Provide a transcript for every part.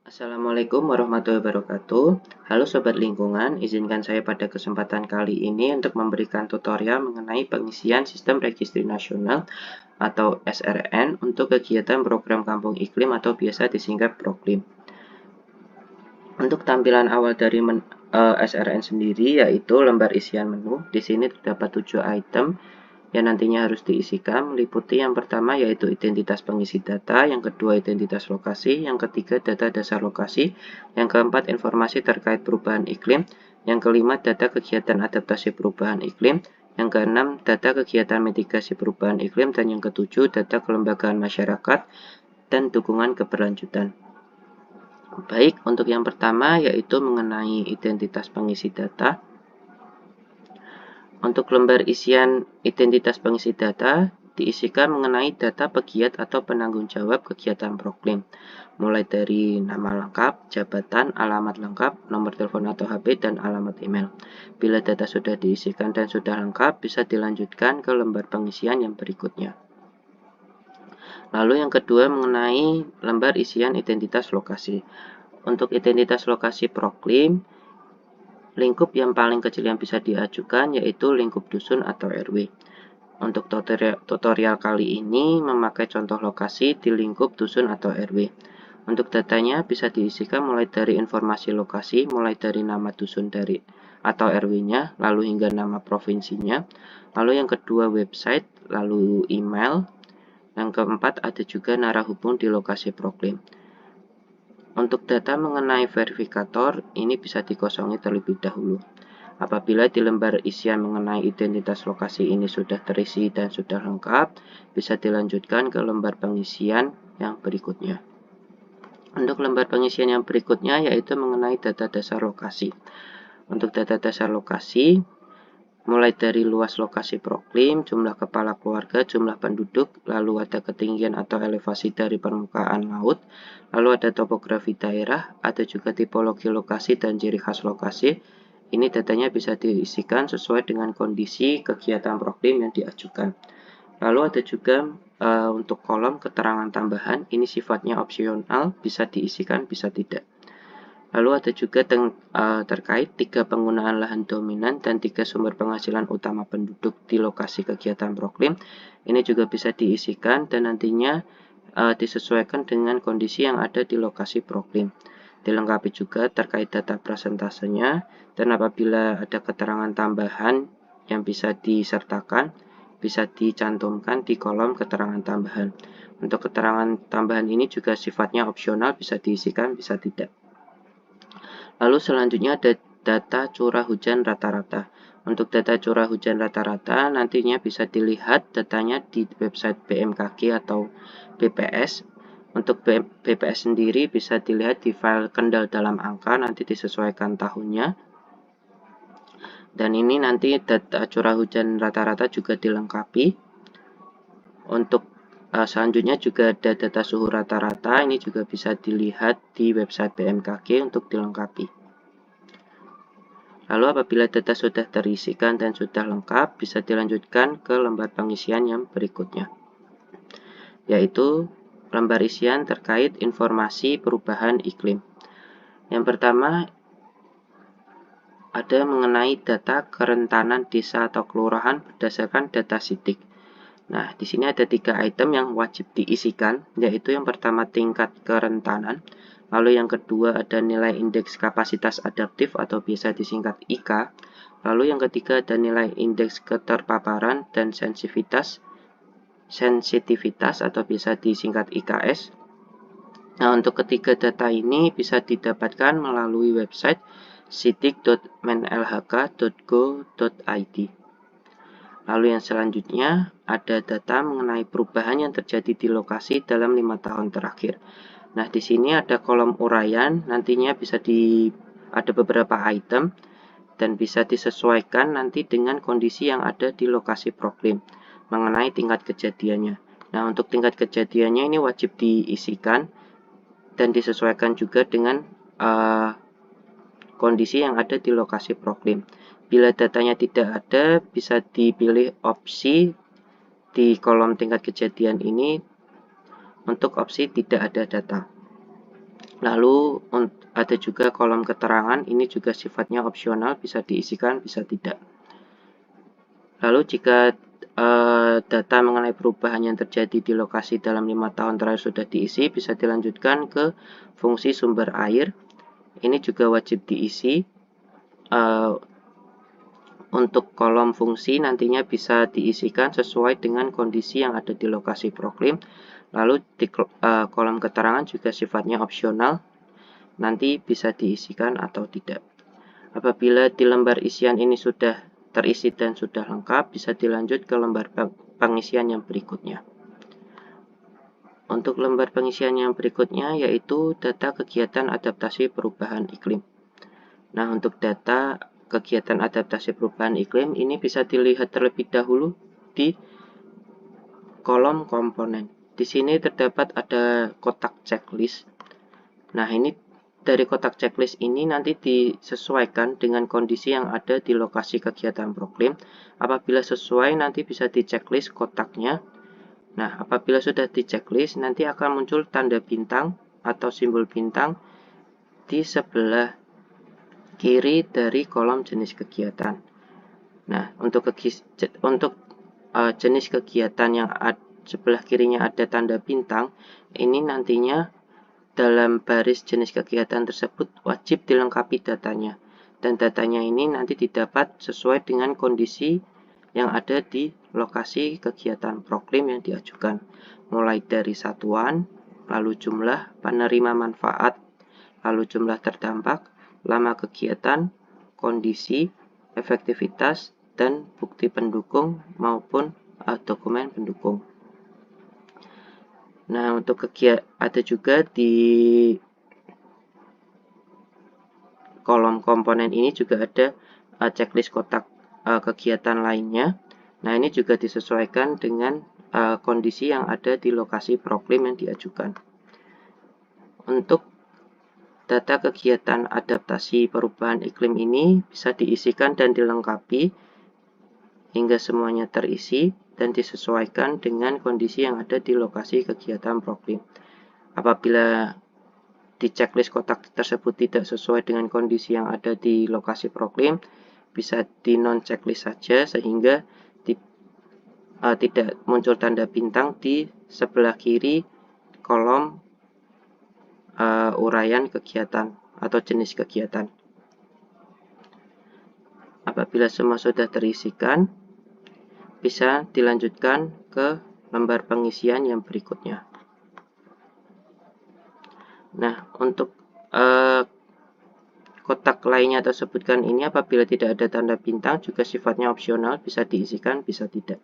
Assalamualaikum warahmatullahi wabarakatuh. Halo Sobat Lingkungan, izinkan saya pada kesempatan kali ini untuk memberikan tutorial mengenai pengisian Sistem Registri Nasional atau SRN untuk kegiatan program Kampung Iklim atau biasa disingkat Proklim. Untuk tampilan awal dari SRN sendiri yaitu lembar isian menu. Di sini terdapat 7 item yang nantinya harus diisikan, meliputi yang pertama yaitu identitas pengisi data, yang kedua identitas lokasi, yang ketiga data dasar lokasi, yang keempat informasi terkait perubahan iklim, yang kelima data kegiatan adaptasi perubahan iklim, yang keenam data kegiatan mitigasi perubahan iklim, dan yang ketujuh data kelembagaan masyarakat dan dukungan keberlanjutan. Baik, untuk yang pertama yaitu mengenai identitas pengisi data. Untuk lembar isian identitas pengisi data, diisikan mengenai data pegiat atau penanggung jawab kegiatan Proklim, mulai dari nama lengkap, jabatan, alamat lengkap, nomor telepon atau HP, dan alamat email. Bila data sudah diisikan dan sudah lengkap, bisa dilanjutkan ke lembar pengisian yang berikutnya. Lalu yang kedua mengenai lembar isian identitas lokasi. Untuk identitas lokasi Proklim, lingkup yang paling kecil yang bisa diajukan yaitu lingkup dusun atau RW. Untuk tutorial kali ini memakai contoh lokasi di lingkup dusun atau RW. Untuk datanya bisa diisikan mulai dari informasi lokasi, mulai dari nama dusun dari atau RW-nya, lalu hingga nama provinsinya. Lalu yang kedua website, lalu email. Yang keempat ada juga narah hubung di lokasi Proklim. Untuk data mengenai verifikator, ini bisa dikosongi terlebih dahulu. Apabila di lembar isian mengenai identitas lokasi ini sudah terisi dan sudah lengkap, bisa dilanjutkan ke lembar pengisian yang berikutnya. Untuk lembar pengisian yang berikutnya yaitu mengenai data dasar lokasi. Untuk data dasar lokasi, mulai dari luas lokasi Proklim, jumlah kepala keluarga, jumlah penduduk, lalu ada ketinggian atau elevasi dari permukaan laut, lalu ada topografi daerah, ada juga tipologi lokasi dan ciri khas lokasi. Ini datanya bisa diisikan sesuai dengan kondisi kegiatan Proklim yang diajukan. Lalu ada juga untuk kolom keterangan tambahan, ini sifatnya opsional, bisa diisikan, bisa tidak. Lalu ada juga terkait 3 penggunaan lahan dominan dan 3 sumber penghasilan utama penduduk di lokasi kegiatan Proklim. Ini juga bisa diisikan dan nantinya disesuaikan dengan kondisi yang ada di lokasi Proklim. Dilengkapi juga terkait data presentasenya, dan apabila ada keterangan tambahan yang bisa disertakan, bisa dicantumkan di kolom keterangan tambahan. Untuk keterangan tambahan ini juga sifatnya opsional, bisa diisikan, bisa tidak. Lalu selanjutnya ada data curah hujan rata-rata. Untuk data curah hujan rata-rata nantinya bisa dilihat datanya di website BMKG atau BPS. Untuk BPS sendiri bisa dilihat di file kendal dalam angka, nanti disesuaikan tahunnya. Dan ini nanti data curah hujan rata-rata juga dilengkapi. Untuk selanjutnya juga ada data suhu rata-rata, ini juga bisa dilihat di website BMKG untuk dilengkapi. Lalu apabila data sudah terisikan dan sudah lengkap, bisa dilanjutkan ke lembar pengisian yang berikutnya, yaitu lembar isian terkait informasi perubahan iklim. Yang pertama ada mengenai data kerentanan desa atau kelurahan berdasarkan data sidik. Nah, di sini ada 3 item yang wajib diisikan, yaitu yang pertama tingkat kerentanan, lalu yang kedua ada nilai indeks kapasitas adaptif atau biasa disingkat IK, lalu yang ketiga ada nilai indeks keterpaparan dan sensitivitas atau biasa disingkat IKS. Nah, untuk ketiga data ini bisa didapatkan melalui website sidik.menlhk.go.id. Lalu yang selanjutnya ada data mengenai perubahan yang terjadi di lokasi dalam 5 tahun terakhir. Nah, di sini ada kolom uraian, nantinya bisa ada beberapa item dan bisa disesuaikan nanti dengan kondisi yang ada di lokasi Proklim mengenai tingkat kejadiannya. Nah, untuk tingkat kejadiannya ini wajib diisikan dan disesuaikan juga dengan kondisi yang ada di lokasi Proklim. Bila datanya tidak ada, bisa dipilih opsi di kolom tingkat kejadian ini untuk opsi tidak ada data. Lalu ada juga kolom keterangan, ini juga sifatnya opsional, bisa diisikan, bisa tidak. Lalu jika data mengenai perubahan yang terjadi di lokasi dalam 5 tahun terakhir sudah diisi, bisa dilanjutkan ke fungsi sumber air. Ini juga wajib diisi. Untuk kolom fungsi nantinya bisa diisikan sesuai dengan kondisi yang ada di lokasi proklim. Lalu di kolom keterangan juga sifatnya opsional, nanti bisa diisikan atau tidak. Apabila di lembar isian ini sudah terisi dan sudah lengkap, bisa dilanjut ke lembar pengisian yang berikutnya. Untuk lembar pengisian yang berikutnya yaitu data kegiatan adaptasi perubahan iklim. Nah, untuk data kegiatan adaptasi perubahan iklim ini bisa dilihat terlebih dahulu di kolom komponen. Di sini terdapat ada kotak checklist. Nah, ini dari kotak checklist ini nanti disesuaikan dengan kondisi yang ada di lokasi kegiatan proklim. Apabila sesuai nanti bisa di checklist kotaknya. Nah, apabila sudah di checklist nanti akan muncul tanda bintang atau simbol bintang di sebelah kiri dari kolom jenis kegiatan. Nah, untuk jenis kegiatan yang sebelah kirinya ada tanda bintang, ini nantinya dalam baris jenis kegiatan tersebut wajib dilengkapi datanya. Dan datanya ini nanti didapat sesuai dengan kondisi yang ada di lokasi kegiatan proklim yang diajukan. Mulai dari satuan, lalu jumlah penerima manfaat, lalu jumlah terdampak, lama kegiatan, kondisi, efektivitas, dan bukti pendukung maupun dokumen pendukung. Nah, untuk ada juga di kolom komponen ini juga ada checklist kotak kegiatan lainnya. Nah, ini juga disesuaikan dengan kondisi yang ada di lokasi proklim yang diajukan. Untuk data kegiatan adaptasi perubahan iklim ini bisa diisikan dan dilengkapi hingga semuanya terisi dan disesuaikan dengan kondisi yang ada di lokasi kegiatan proklim. Apabila di checklist kotak tersebut tidak sesuai dengan kondisi yang ada di lokasi proklim, bisa di non checklist saja sehingga tidak muncul tanda bintang di sebelah kiri kolom uraian kegiatan atau jenis kegiatan. Apabila semua sudah terisikan, bisa dilanjutkan ke lembar pengisian yang berikutnya. Nah, untuk kotak lainnya atau sebutkan ini apabila tidak ada tanda bintang juga sifatnya opsional, bisa diisikan, bisa tidak.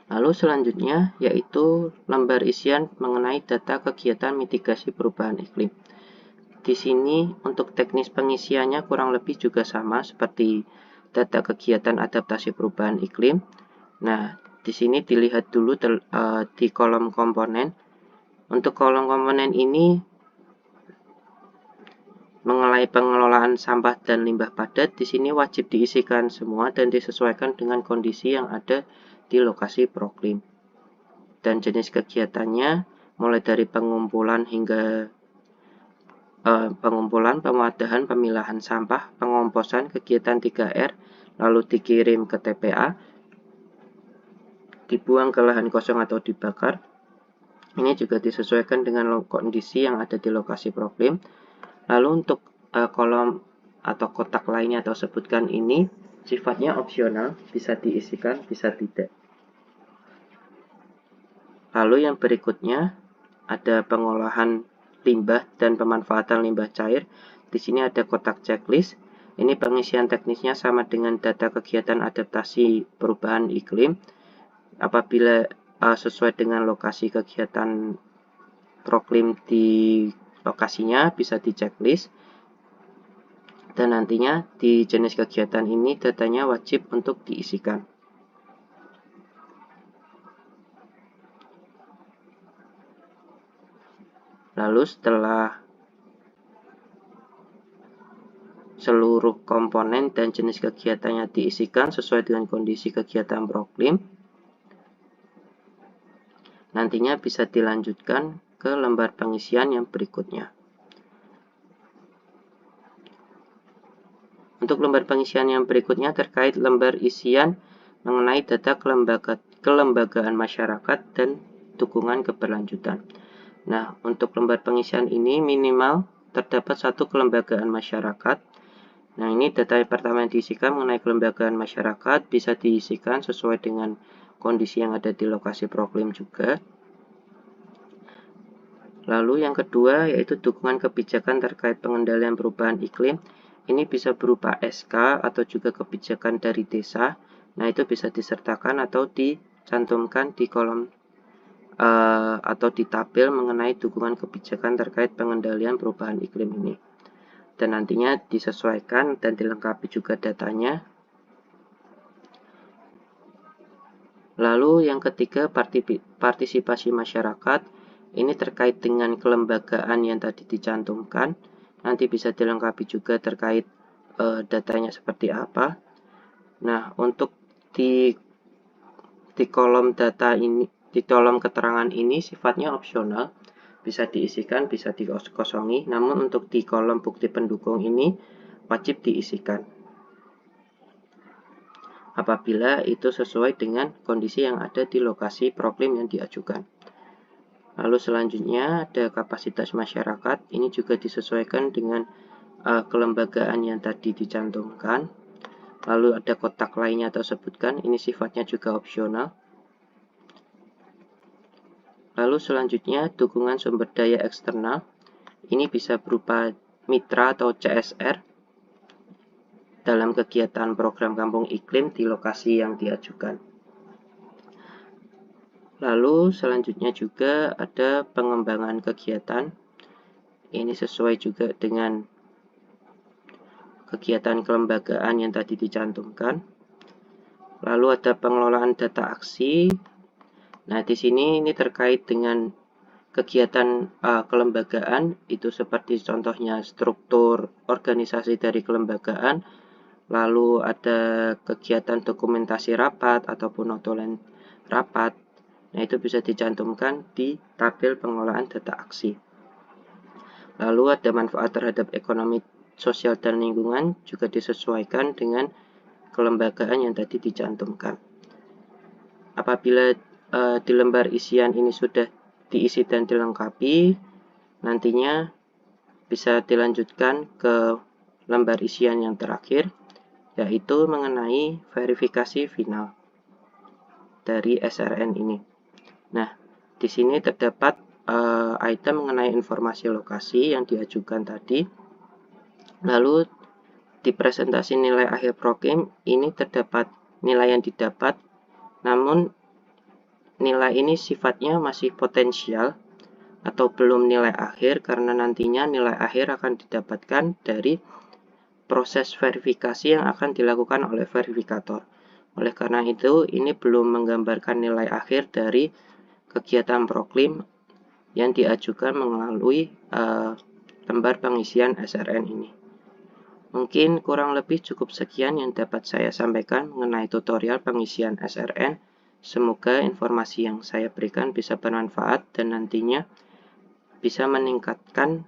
Lalu selanjutnya yaitu lembar isian mengenai data kegiatan mitigasi perubahan iklim. Di sini untuk teknis pengisiannya kurang lebih juga sama seperti data kegiatan adaptasi perubahan iklim. Nah, di sini dilihat dulu di kolom komponen. Untuk kolom komponen ini mengenai pengelolaan sampah dan limbah padat, di sini wajib diisikan semua dan disesuaikan dengan kondisi yang ada di lokasi proklim. Dan jenis kegiatannya mulai dari pengumpulan hingga pengumpulan, pemadahan, pemilahan sampah, pengomposan, kegiatan 3R, lalu dikirim ke TPA, dibuang ke lahan kosong atau dibakar. Ini juga disesuaikan dengan kondisi yang ada di lokasi proklim. Lalu untuk kolom atau kotak lainnya atau sebutkan ini sifatnya opsional, bisa diisikan, bisa tidak. Lalu yang berikutnya ada pengolahan limbah dan pemanfaatan limbah cair. Di sini ada kotak checklist. Ini pengisian teknisnya sama dengan data kegiatan adaptasi perubahan iklim. Apabila sesuai dengan lokasi kegiatan proklim di lokasinya bisa di checklist. Dan nantinya di jenis kegiatan ini datanya wajib untuk diisikan. Lalu setelah seluruh komponen dan jenis kegiatannya diisikan sesuai dengan kondisi kegiatan proklim, nantinya bisa dilanjutkan ke lembar pengisian yang berikutnya. Untuk lembar pengisian yang berikutnya terkait lembar isian mengenai data kelembagaan masyarakat dan dukungan keberlanjutan. Nah, untuk lembar pengisian ini minimal terdapat satu kelembagaan masyarakat. Nah, ini data yang pertama yang diisikan mengenai kelembagaan masyarakat bisa diisikan sesuai dengan kondisi yang ada di lokasi proklim juga. Lalu yang kedua yaitu dukungan kebijakan terkait pengendalian perubahan iklim. Ini bisa berupa SK atau juga kebijakan dari desa. Nah, itu bisa disertakan atau dicantumkan di kolom atau di tabel mengenai dukungan kebijakan terkait pengendalian perubahan iklim ini. Dan nantinya disesuaikan dan dilengkapi juga datanya. Lalu yang ketiga, partisipasi masyarakat. Ini terkait dengan kelembagaan yang tadi dicantumkan. Nanti bisa dilengkapi juga terkait datanya seperti apa. Nah, untuk di kolom data ini, di kolom keterangan ini sifatnya opsional, bisa diisikan, bisa dikosongi. Namun untuk di kolom bukti pendukung ini wajib diisikan apabila itu sesuai dengan kondisi yang ada di lokasi proklim yang diajukan. Lalu selanjutnya ada kapasitas masyarakat, ini juga disesuaikan dengan kelembagaan yang tadi dicantumkan. Lalu ada kotak lainnya atau sebutkan, ini sifatnya juga opsional. Lalu selanjutnya dukungan sumber daya eksternal, ini bisa berupa mitra atau CSR dalam kegiatan program kampung iklim di lokasi yang diajukan. Lalu selanjutnya juga ada pengembangan kegiatan. Ini sesuai juga dengan kegiatan kelembagaan yang tadi dicantumkan. Lalu ada pengelolaan data aksi. Nah, di sini ini terkait dengan kegiatan kelembagaan, itu seperti contohnya struktur organisasi dari kelembagaan. Lalu ada kegiatan dokumentasi rapat ataupun notulen rapat. Nah, itu bisa dicantumkan di tabel pengelolaan data aksi. Lalu ada manfaat terhadap ekonomi, sosial, dan lingkungan juga disesuaikan dengan kelembagaan yang tadi dicantumkan. Apabila di lembar isian ini sudah diisi dan dilengkapi, nantinya bisa dilanjutkan ke lembar isian yang terakhir, yaitu mengenai verifikasi final dari SRN ini. Nah, di sini terdapat item mengenai informasi lokasi yang diajukan tadi. Lalu di presentasi nilai akhir proklim ini terdapat nilai yang didapat, namun nilai ini sifatnya masih potensial atau belum nilai akhir karena nantinya nilai akhir akan didapatkan dari proses verifikasi yang akan dilakukan oleh verifikator. Oleh karena itu, ini belum menggambarkan nilai akhir dari kegiatan proklim yang diajukan melalui lembar pengisian SRN ini. Mungkin kurang lebih cukup sekian yang dapat saya sampaikan mengenai tutorial pengisian SRN. Semoga informasi yang saya berikan bisa bermanfaat dan nantinya bisa meningkatkan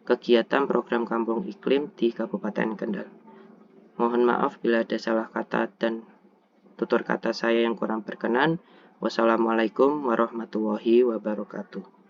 kegiatan program Kampung Iklim di Kabupaten Kendal. Mohon maaf bila ada salah kata dan tutur kata saya yang kurang berkenan. Wassalamualaikum warahmatullahi wabarakatuh.